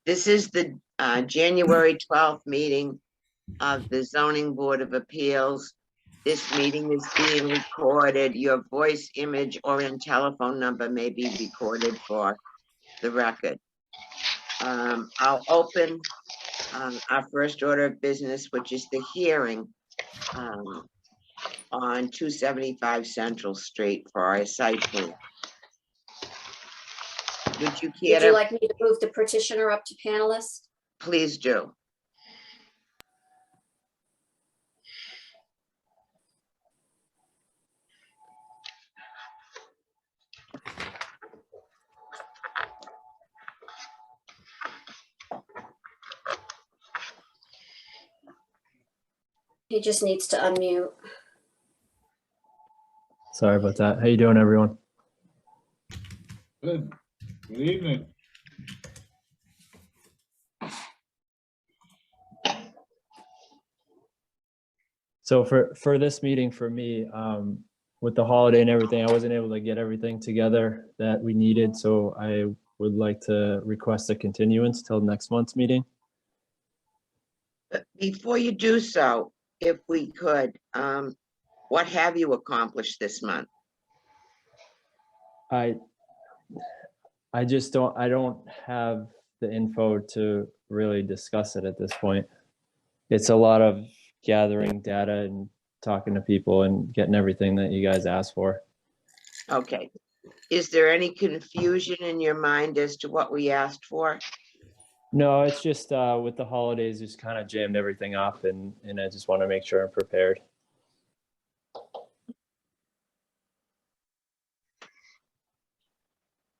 This is the January 12th meeting of the Zoning Board of Appeals. This meeting is being recorded. Your voice, image, or and telephone number may be recorded for the record. I'll open our first order of business, which is the hearing on 275 Central Street for our site plan. Would you care Would you to like me to move the petitioner up to panelist? please do? He just needs to unmute. Sorry about that. How you doing, everyone? Good. Good evening. So for this meeting, for me, with the holiday and everything, I wasn't able to get everything together that we needed. So I would like to request a continuance till next month's meeting. But before you do so, if we could, what have you accomplished this month? I just don't have the info to really discuss it at this point. It's a lot of gathering data and talking to people and getting everything that you guys asked for. Okay. Is there any confusion in your mind as to what we asked for? No, it's just with the holidays, just kind of jammed everything up, and I just want to make sure I'm prepared.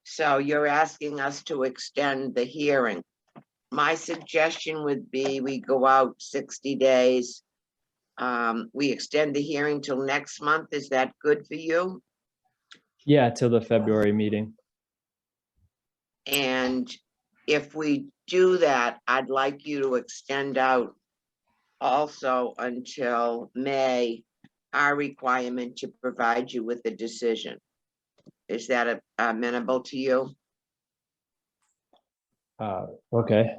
So you're asking us to extend the hearing. My suggestion would be we go out 60 days. We extend the hearing till next month. Is that good for you? Yeah, till the February meeting. And if we do that, I'd like you to extend out also until May, our requirement to provide you with a decision. Is that amenable to you? Okay.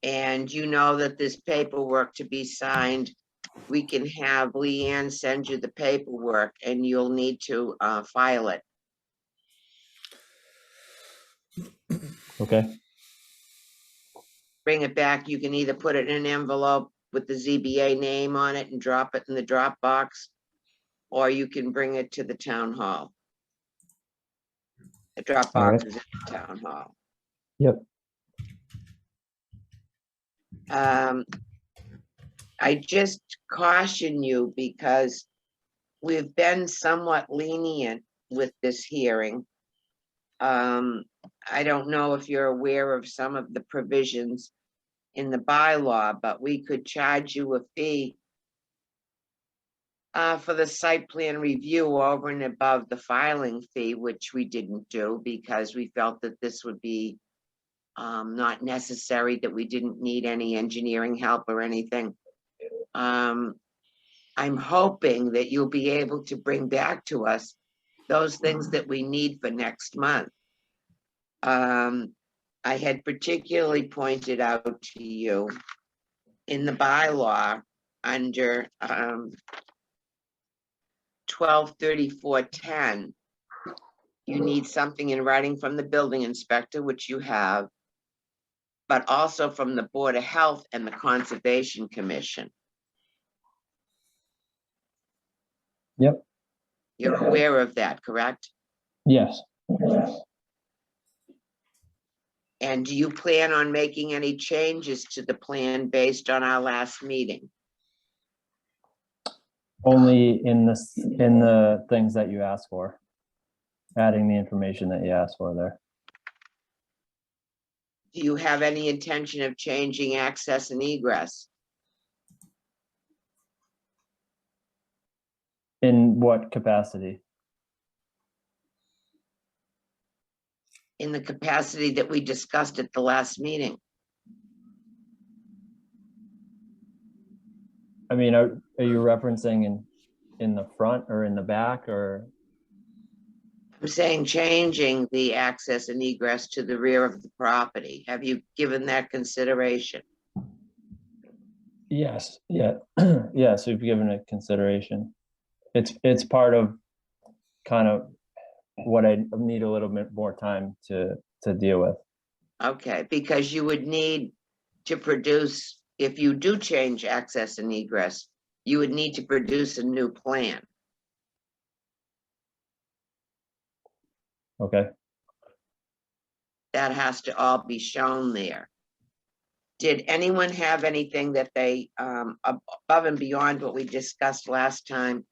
And you know that this paperwork to be signed, we can have Leanne send you the paperwork and you'll need to file it. Okay. Bring it back. You can either put it in an envelope with the ZBA name on it and drop it in the drop box, or you can bring it to the town hall. The drop All box right. is in the town hall. Yep. I just caution you because we've been somewhat lenient with this hearing. I don't know if you're aware of some of the provisions in the bylaw, but we could charge you a fee for the site plan review over and above the filing fee, which we didn't do because we felt that this would be not necessary, that we didn't need any engineering help or anything. I'm hoping that you'll be able to bring back to us those things that we need for next month. I had particularly pointed out to you in the bylaw under 123410, you need something in writing from the building inspector, which you have, but also from the Board of Health and the Conservation Commission. Yep. You're aware of that, correct? Yes. And do you plan on making any changes to the plan based on our last meeting? Only in the things that you asked for, adding the information that you asked for there. Do you have any intention of changing access and egress? In what capacity? In the capacity that we discussed at the last meeting? I mean, are you referencing in the front or in the back, or? I'm saying changing the access and egress to the rear of the property. Have you given that consideration? Yes, yeah, yes, we've given it consideration. It's part of kind of what I need a little bit more time to deal with. Okay, because you would need to produce, if you do change access and egress, you would need to produce a new plan. Okay, That has to all be shown there. Did anyone have anything that they, above and beyond what we discussed last time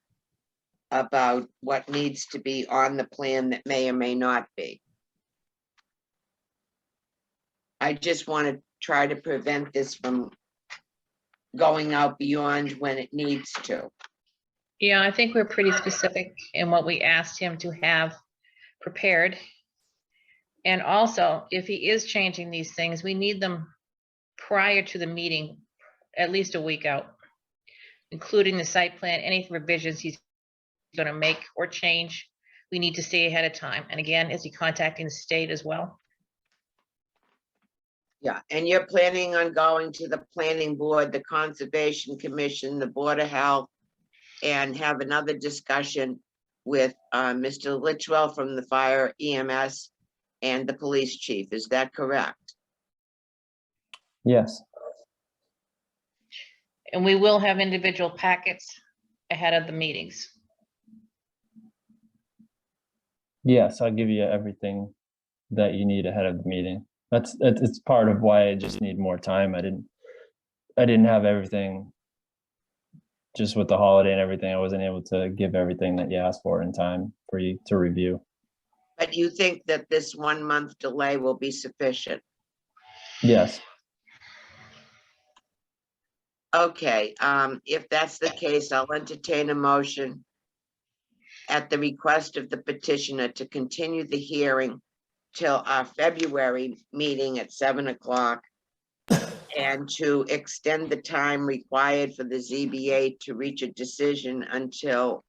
about what needs to be on the plan that may or may not be? I just want to try to prevent this from going out beyond when it needs to. Yeah, I think we're pretty specific in what we asked him to have prepared. And also, if he is changing these things, we need them prior to the meeting, at least a week out, including the site plan, any revisions he's gonna make or change. We need to stay ahead of time. And again, is he contacting the state as well? Yeah, and you're planning on going to the planning board, the conservation commission, the board of health, and have another discussion with Mr. Litchwell from the fire EMS and the police chief. Is that correct? yes, And we will have individual packets ahead of the meetings. yes, I'll give you everything that you need ahead of the meeting. It's part of why I just need more time. I didn't have everything, just with the holiday and everything. I wasn't able to give everything that you asked for in time for you to review. But you think that this 1 month delay will be sufficient? Yes, Okay, if that's the case, I'll entertain a motion at the request of the petitioner to continue the hearing till our February meeting at 7 o'clock and to extend the time required for the ZBA to reach a decision until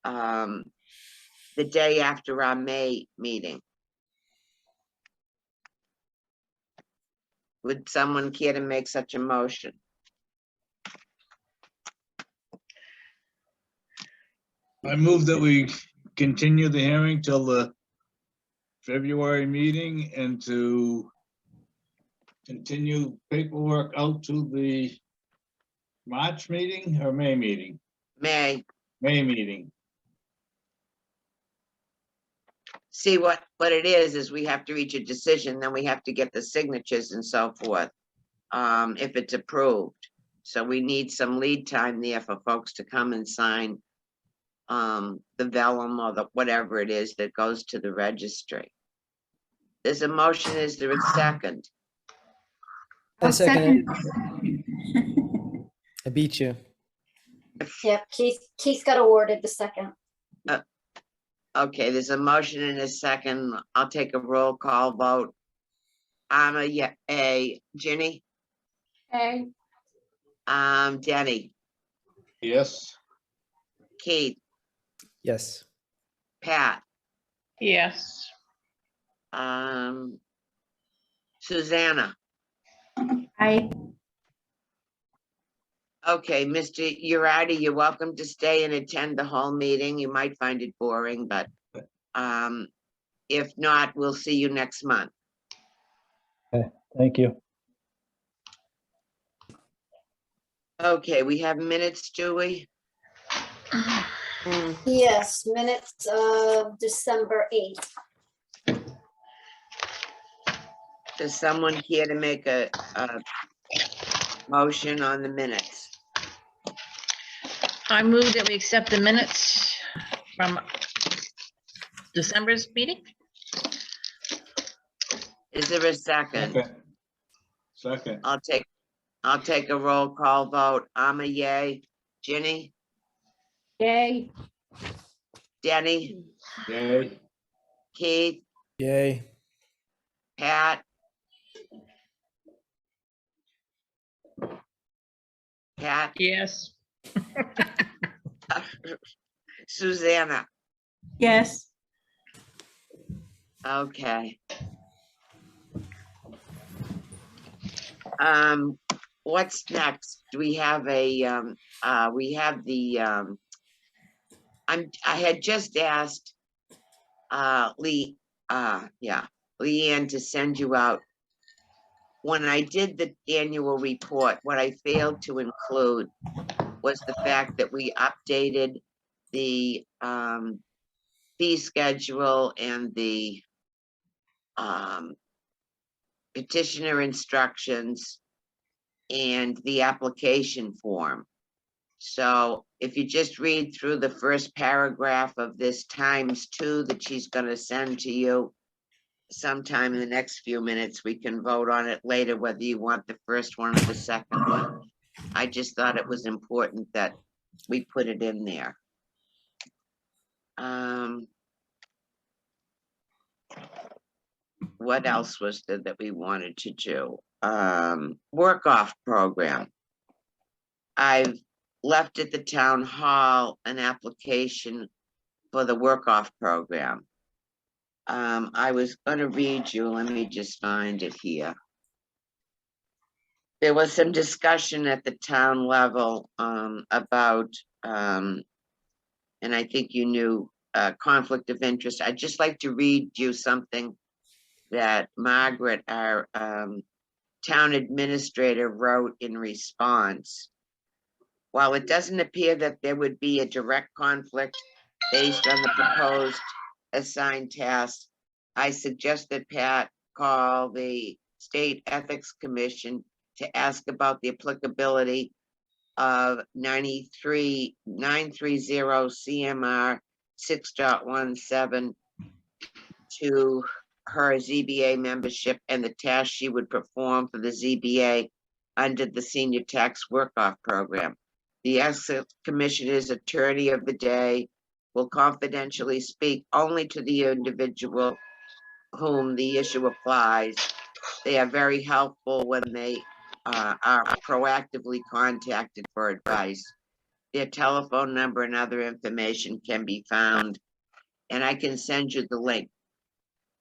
the day after our May meeting. Would someone care to make such a motion? I move that we continue the hearing till the February meeting and to continue paperwork out to the March meeting or May meeting? May, May meeting. see what it is we have to reach a decision, then we have to get the signatures and so forth. If it's approved. So we need some lead time there for folks to come and sign the vellum or the whatever it is that goes to the registry. There's a motion, is there a second? I second it. I beat you. Yep, Keith got awarded the second. Okay, there's a motion and a second. I'll take a roll call vote. I'm a Ginny, Hey. Denny, Yes, Keith, Yes. Pat, Yes. Susanna. Aye. Okay, Mr. Uradi, you're welcome to stay and attend the whole meeting. You might find it boring, but if not, we'll see you next month. thank you. Okay, we have minutes, do we? Yes, minutes of December 8th. Does someone care to make a motion on the minutes? I move that we accept the minutes from December's meeting. Is there a second? second. Second, I'll take a roll call vote. I'm a yay. Ginny, Yay. Denny, yay, Keith, Yay. Pat. Pat, Yes. Susanna, Yes, Okay. What's next? Do we have we have the, I had just asked, Leanne to send you out. When I did the annual report, what I failed to include was the fact that we updated the, fee schedule and the, petitioner instructions and the application form. So if you just read through the first paragraph of this ×2 that she's gonna send to you sometime in the next few minutes, we can vote on it later, whether you want the first one or the second one. I just thought it was important that we put it in there. What else was there that we wanted to do? Work off program. I've left at the town hall an application for the work off program. I was gonna read you, let me just find it here. There was some discussion at the town level about, and I think you knew, conflict of interest. I'd just like to read you something that Margaret, our town administrator, wrote in response. While it doesn't appear that there would be a direct conflict based on the proposed assigned tasks, I suggest that Pat call the State Ethics Commission to ask about the applicability of 930 CMR 6.17 to her ZBA membership and the tasks she would perform for the ZBA under the Senior Tax Work-Off Program. The Ethics Commissioner's attorney of the day will confidentially speak only to the individual whom the issue applies. They are very helpful when they are proactively contacted for advice. Their telephone number and other information can be found, and I can send you the link.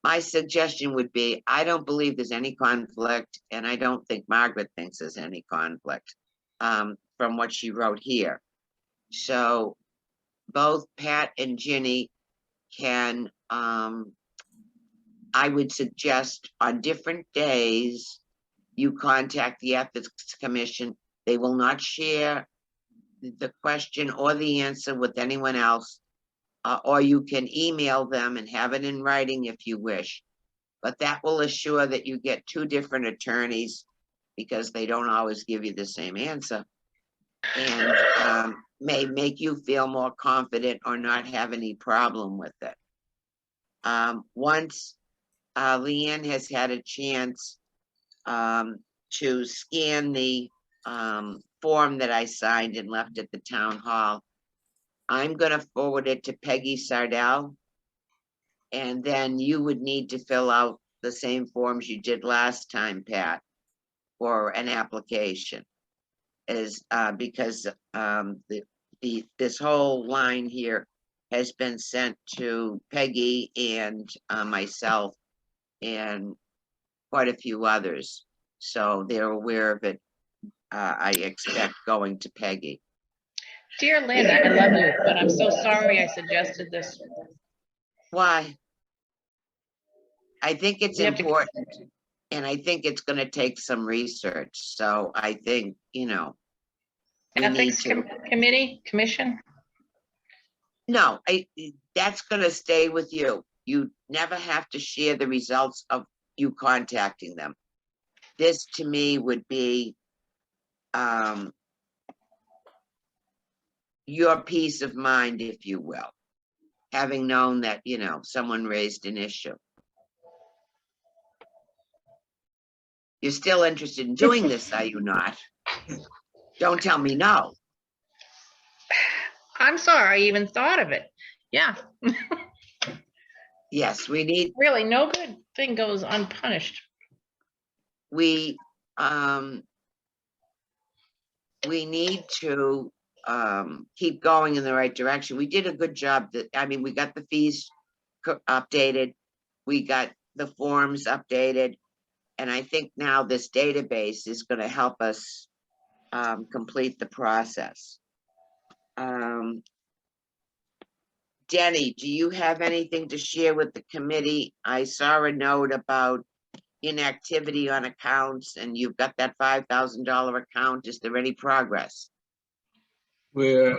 My suggestion would be, I don't believe there's any conflict, and I don't think Margaret thinks there's any conflict from what she wrote here. So both Pat and Ginny can, I would suggest on different days, you contact the Ethics Commission. They will not share the question or the answer with anyone else. Or you can email them and have it in writing if you wish. But that will assure that you get two different attorneys, because they don't always give you the same answer. And may make you feel more confident or not have any problem with it. Once Leanne has had a chance to scan the form that I signed and left at the town hall, I'm gonna forward it to Peggy Sardell. And then you would need to fill out the same forms you did last time, Pat, for an application. Because this whole line here has been sent to Peggy and myself and quite a few others. So they're aware of it, I expect, going to Peggy. Dear Lynn, I love you, but I'm so sorry I suggested this. Why? I think it's We have to- important, and I think it's gonna take some research, so I think, we need Ethics to. Commission? No, that's gonna stay with you. You never have to share the results of you contacting them. This, to me, would be your peace of mind, if you will, having known that, someone raised an issue. You're still interested in doing this, are you not? Don't tell me no. I'm sorry I even thought of it. Yeah, Yes, we need, really, no good thing goes unpunished. we need to keep going in the right direction. We did a good job. We got the fees updated. we got the forms updated. And I think now this database is gonna help us complete the process. Denny, do you have anything to share with the committee? I saw a note about inactivity on accounts, and you've got that $5,000 account. Is there any progress? Where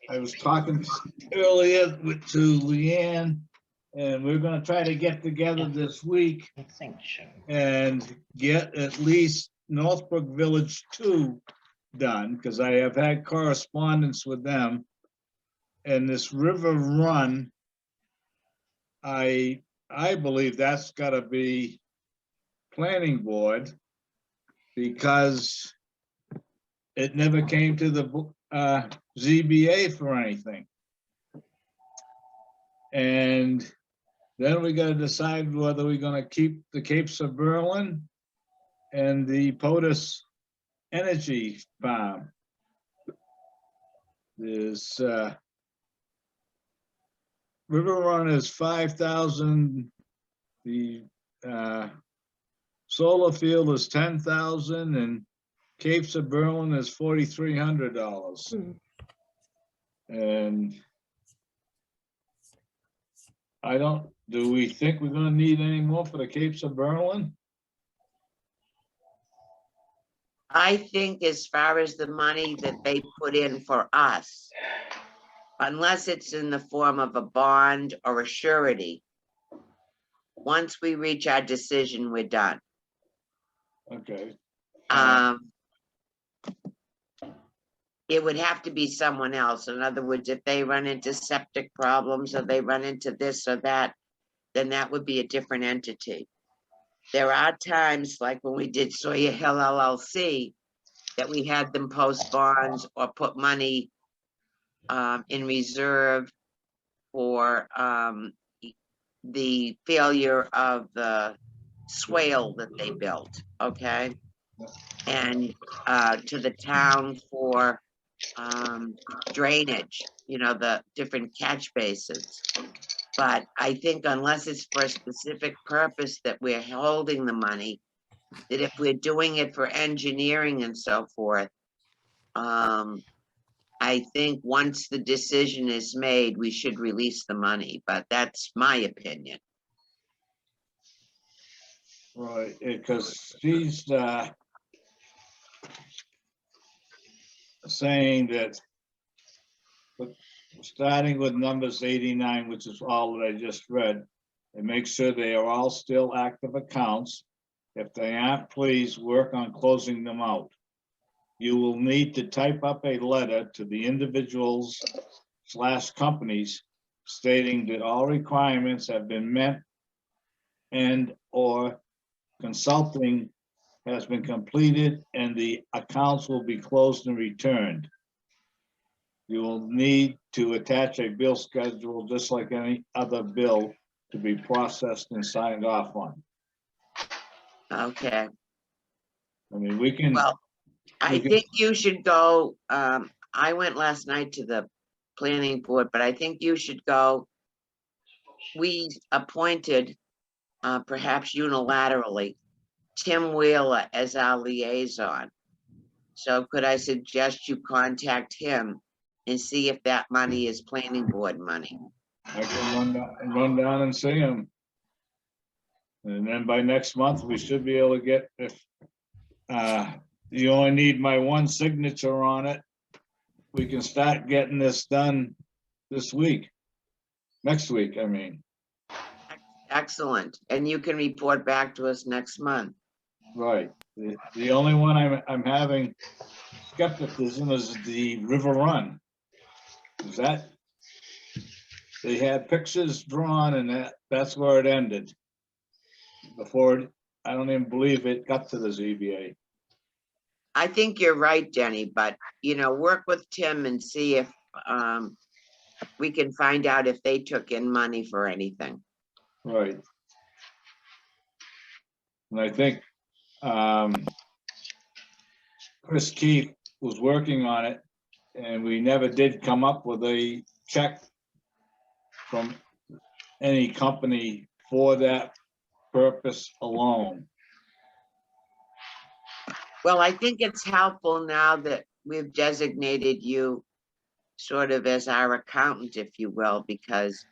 I was talking earlier to Leanne, and we're gonna try to get together this week I think so. and get at least Northbrook Village 2 done, because I have had correspondence with them. And this River Run, I believe that's gotta be planning board, because it never came to the ZBA for anything. And then we gotta decide whether we're gonna keep the Capes of Berlin and the POTUS Energy Farm. There's River Run is 5,000. The solar field is 10,000, and Capes of Berlin is $4,300. And do we think we're gonna need any more for the Capes of Berlin? I think as far as the money that they put in for us, unless it's in the form of a bond or a surety, once we reach our decision, we're done. Okay, It would have to be someone else. In other words, if they run into septic problems or they run into this or that, then that would be a different entity. There are times, like when we did Sawyer Hill LLC, that we had them post bonds or put money in reserve for the failure of the swale that they built, okay? And to the town for drainage, you know, the different catch basins. But I think unless it's for a specific purpose that we're holding the money, that if we're doing it for engineering and so forth, I think once the decision is made, we should release the money, but that's my opinion. right, because she's saying that, starting with numbers 89, which is all that I just read, and make sure they are all still active accounts. If they aren't, please work on closing them out. You will need to type up a letter to the individuals / companies stating that all requirements have been met and or consulting has been completed and the accounts will be closed and returned. You will need to attach a bill schedule just like any other bill to be processed and signed off on. Okay, I mean, we can, well, I Okay. think you should go, I went last night to the planning board, but I think you should go. We appointed, perhaps unilaterally, Tim Wheeler as our liaison. So could I suggest you contact him and see if that money is planning board money? I can run down and see him. And then by next month, we should be able to get, if you only need my one signature on it, we can start getting this done this week. Next week, I mean. Excellent, and you can report back to us next month. Right. The only one I'm having skepticism is the River Run. Is that, they had pictures drawn and that's where it ended. Before, I don't even believe it got to the ZBA. I think you're right, Jenny, but, you know, work with Tim and see if we can find out if they took in money for anything. Right. And I think Chris Keith was working on it and we never did come up with a check from any company for that purpose alone. Well, I think it's helpful now that we've designated you sort of as our accountant, if you will, because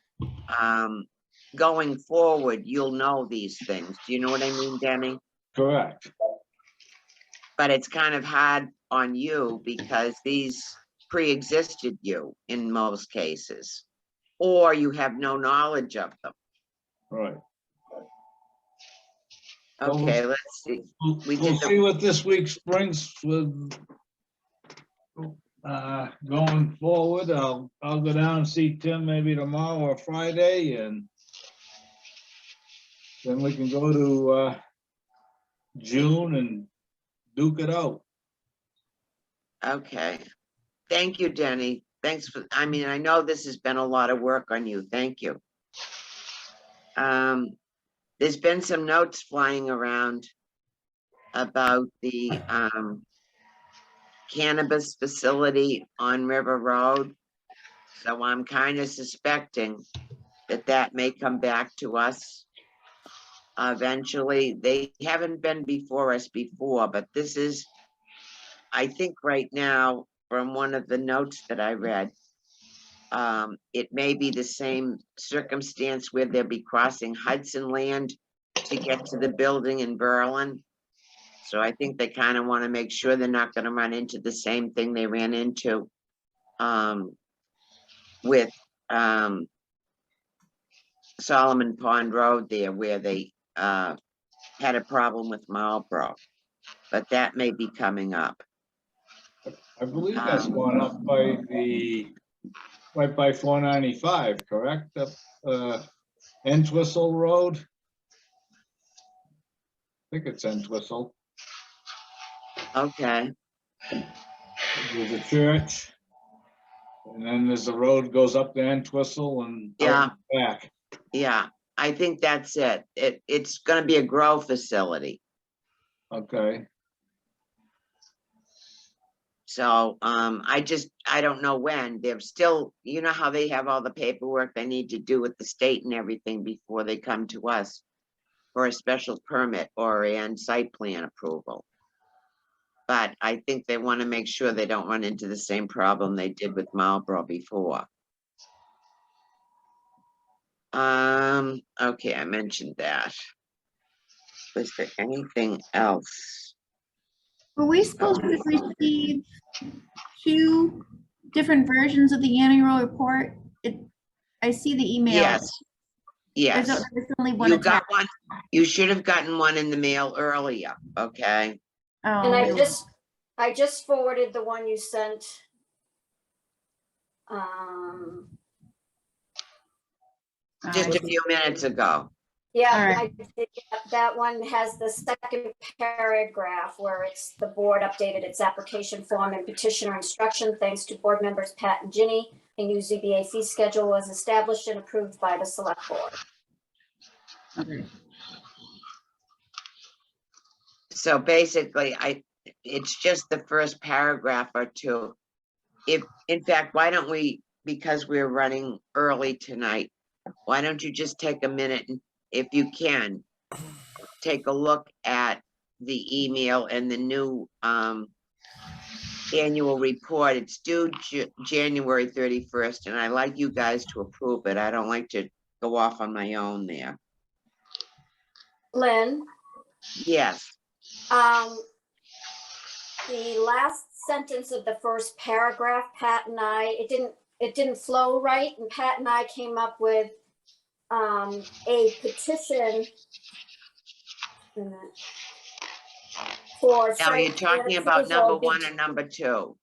going forward, you'll know these things. Do you know what I mean, Denny? Correct. But it's kind of hard on you because these pre-existed you in most cases, or you have no knowledge of them. Right. Well, Okay, let's see. We'll We we'll did the- see what this week brings with going forward. I'll go down and see Tim maybe tomorrow or Friday, and then we can go to June and duke it out. Okay. Thank you, Denny. Thanks for, I mean, I know this has been a lot of work on you. Thank you. There's been some notes flying around about the cannabis facility on River Road. So I'm kind of suspecting that that may come back to us eventually. They haven't been before us before, but this is, I think right now, from one of the notes that I read, it may be the same circumstance where they'll be crossing Hudson Land to get to the building in Berlin. So I think they kind of want to make sure they're not going to run into the same thing they ran into with Solomon Pond Road there, where they had a problem with Marlboro. But that may be coming up. I believe that's going up by right by 495, correct? Up Entwistle Road. I think it's Entwistle. Okay, There's a church. And then there's the road goes up to Entwistle and out and back. yeah, I think that's it. It's gonna be a grow facility. Okay, So, I don't know when. They're still, you know how they have all the paperwork they need to do with the state and everything before they come to us for a special permit or a site plan approval. But I think they want to make sure they don't run into the same problem they did with Marlboro before. Okay, I mentioned that. Was there anything else? Were we supposed to receive two different versions of the annual report? I see the email. Yes. Yes. There's only one You got attached. one. You should have gotten one in the mail earlier, okay? And Oh, I just forwarded the one you sent. Just a few minutes ago. Yeah, All right. that one has the second paragraph where it's the board updated its application form and petitioner instruction. Thanks to board members Pat and Ginny, a new ZBA fee schedule was established and approved by the select board. okay. So basically, it's just the first paragraph or two. If, in fact, why don't we, because we're running early tonight, why don't you just take a minute and, if you can, take a look at the email and the new annual report. It's due January 31st, and I like you guys to approve it. I don't like to go off on my own there. Lynn, Yes, the last sentence of the first paragraph, Pat and I, it didn't flow right, and Pat and I came up with a petition for. now you're site talking plan about number approval. one and number two.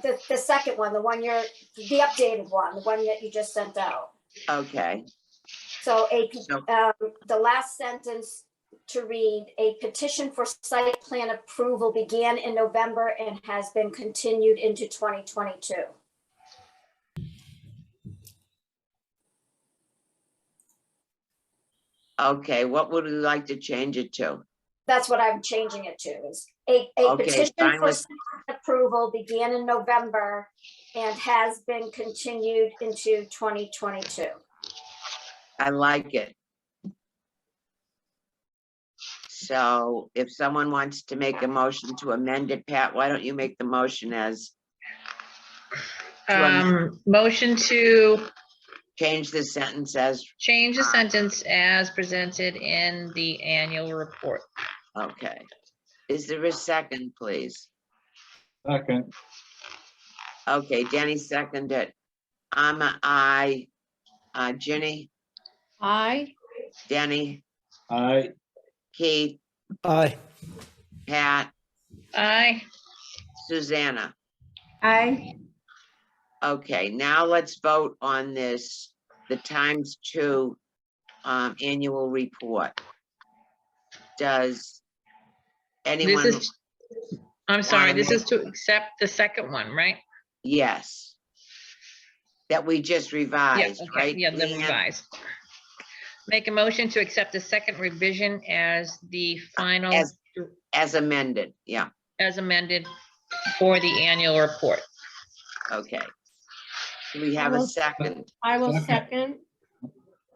The second one, the updated one, the one that you just sent out. Okay, So So- the last sentence to read, a petition for site plan approval began in November and has been continued into 2022. okay, what would you like to change it to? That's what I'm changing it to, is a Okay, petition fine for with- site plan approval began in November and has been continued into 2022. I like it. So if someone wants to make a motion to amend it, Pat, why don't you make the motion as Motion to change the sentence as, change the sentence as presented in the annual report. okay. Is there a second, please? Second, Okay, Denny seconded. I'm a aye. Ginny, Aye. Denny, aye, Keith, Aye. Pat, Aye. Susanna. Aye. Okay, now let's vote on this, the ×2 annual report. Does This anyone, is, I'm sorry, wanna this is to accept the second one, right? yes. That we just Yeah, revised, okay, right? yeah, the Leanne? revised. Make a motion to accept the second revision as the final, As amended, yeah, as amended for the annual report. okay. Do we have a will- second? I will Second.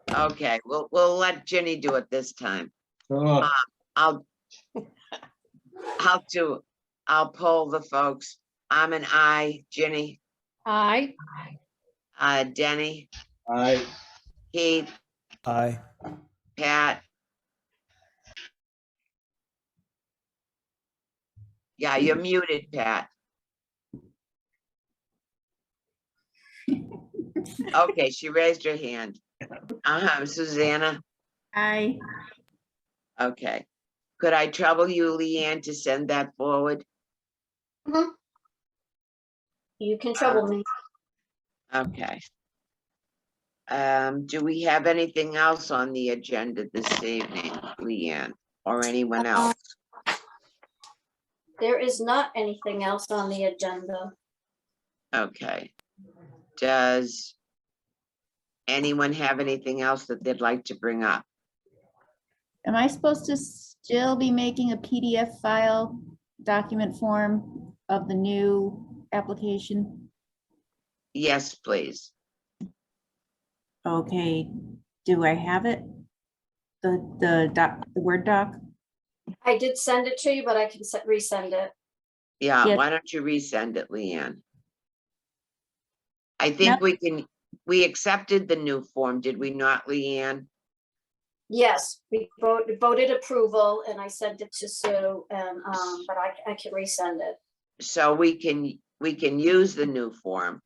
second. Okay, we'll let Ginny do it this time. sure, I'll poll the folks. I'm an aye. Ginny, Aye. Denny, aye, Keith, Aye. Pat. Yeah, you're muted, Pat. Okay, she raised her hand. Susanna, Aye. okay. Could I trouble you, Leanne, to send that forward? You can trouble me. Okay. Do we have anything else on the agenda this evening, Leanne, or anyone else? There is not anything else on the agenda. Okay. Does anyone have anything else that they'd like to bring up? Am I supposed to still be making a PDF file document form of the new application? Yes, please. Okay, do I have it? The Word doc? I did send it to you, but I can resend it. Yeah, Yes. why don't you resend it, Leanne? I think we accepted the new form, did we not, Leanne? Yes, we voted approval and I sent it to Sue and, but I can resend it. So we can use the new form,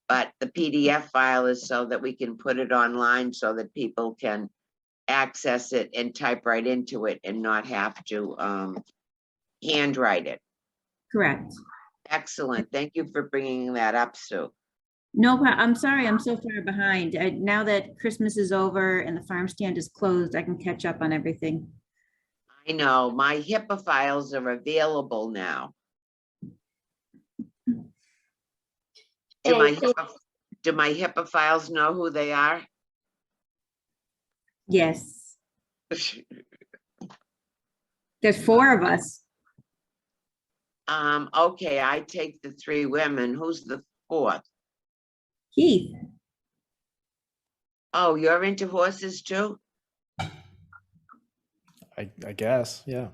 but the PDF file is so that we can put it online so that people can access it and type right into it and not have to handwrite it. Correct. Excellent. Thank you for bringing that up, Sue. No, I'm sorry, I'm so far behind. Now that Christmas is over and the farm stand is closed, I can catch up on everything. I know, my HIPAA files are available now. Do my And- HIPAA files know who they are? Yes, there's 4 of us. Okay, I take the 3 women. Who's the 4th? Keith, Oh, you're into horses too? I guess, yeah.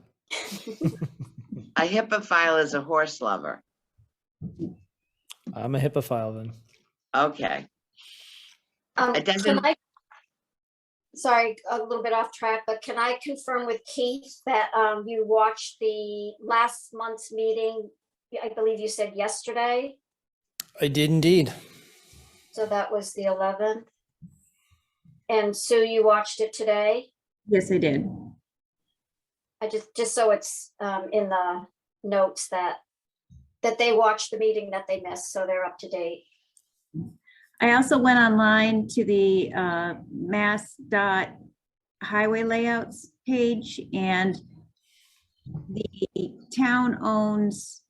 A HIPAA file is a horse lover. I'm a HIPAA then. Okay, It Can doesn't- I? Sorry, a little bit off track, but can I confirm with Keith that you watched the last month's meeting? I believe you said yesterday, I did indeed. so that was the 11th. And Sue, you watched it today? yes, I did. I just so it's in the notes that they watched the meeting that they missed, so they're up to date. I also went online to the Mass dot highway layouts page, and the town owns,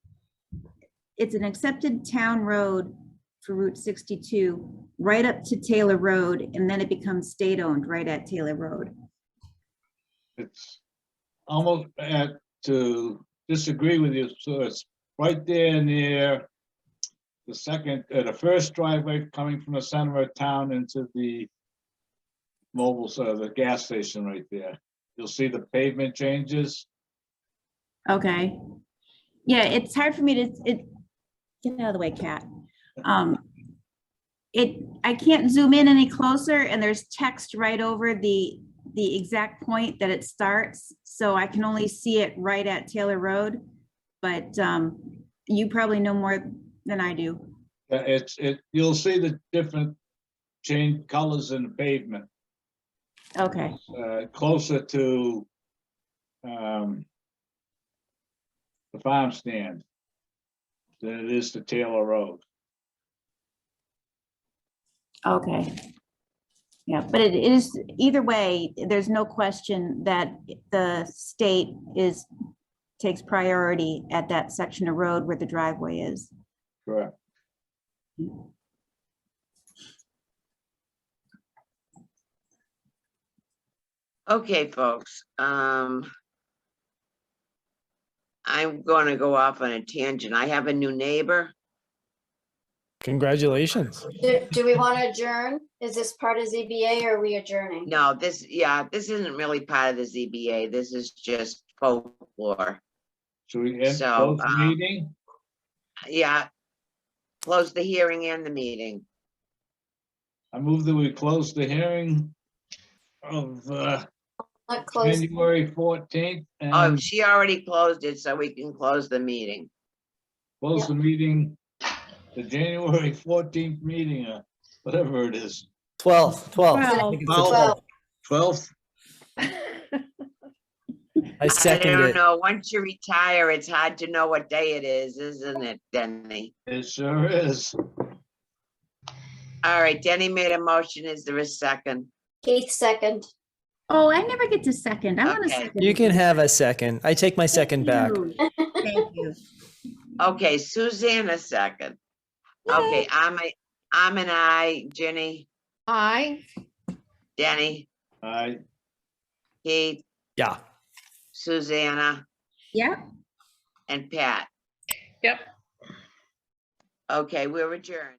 it's an accepted town road for Route 62, right up to Taylor Road, and then it becomes state-owned right at Taylor Road. it's almost to disagree with you, so it's right there near the first driveway coming from the center of town into the mobile, the gas station right there. You'll see the pavement changes. Okay. Yeah, it's hard for me to, get out of the way, Kat. I can't zoom in any closer and there's text right over the exact point that it starts. So I can only see it right at Taylor Road. But you probably know more than I do. You'll see the different change colors in the pavement, Okay, closer to the farm stand than it is to Taylor Road. okay. Yeah, but it is, either way, there's no question that the state takes priority at that section of road where the driveway is. Correct. Okay, folks, I'm gonna go off on a tangent. I have a new neighbor. Congratulations. Do we want to adjourn? Is this part of ZBA or are we adjourning? No, this isn't really part of the ZBA. This is just folklore. Should we end So, close the meeting? Yeah. Close the hearing and the meeting. I move that we close the hearing of Not close. January 14th Oh, and she already closed it, so we can close the meeting. close the meeting, the January 14th meeting, whatever it is. 12th. Well, I think it's the Well- 12th. 12th? I I second don't it. know. Once you retire, it's hard to know what day it is, isn't it, Denny? It sure is. All right, Denny made a motion. Is there a second? Keith second. oh, I never get to second. I want to Okay. second. You can have a second. I take my second back. Thank you. Okay, Susanna second. Okay, I'm an I, Jenny, I. Denny, I Keith, Yeah. Susanna, Yeah. and Pat. Yep. Okay, we're adjourned.